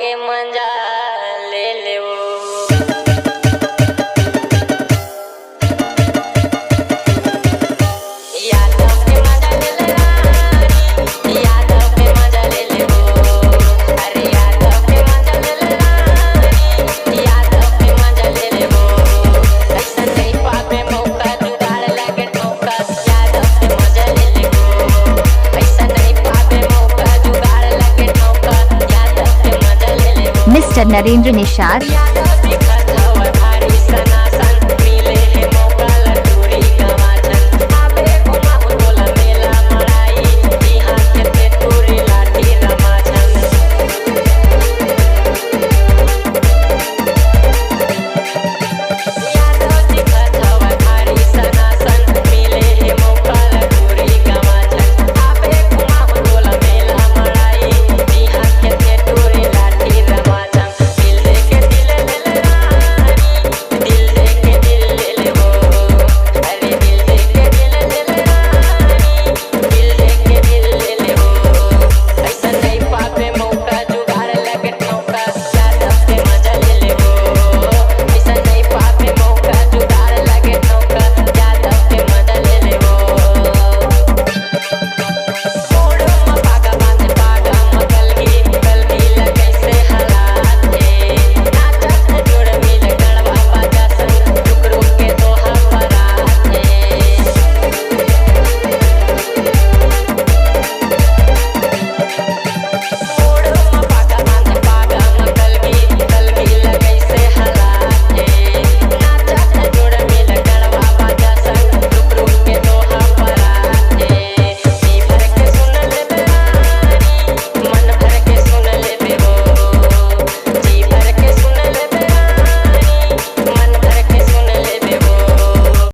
के मंजा ले ले वो यादव के मजा ले ले रानी यादव के मजा ले ले वो अरे यादव के मजा ले ले रानी यादव के मजा ले ले वो ऐसा नहीं पावे मौका जुगाड़ लगे ठोका यादव के मजा ले ले वो ऐसा नहीं पावे मौका जुगाड़ लगे ठोका यादव के मजा ले ले वो मिस्टर नरेंद्र निषाद।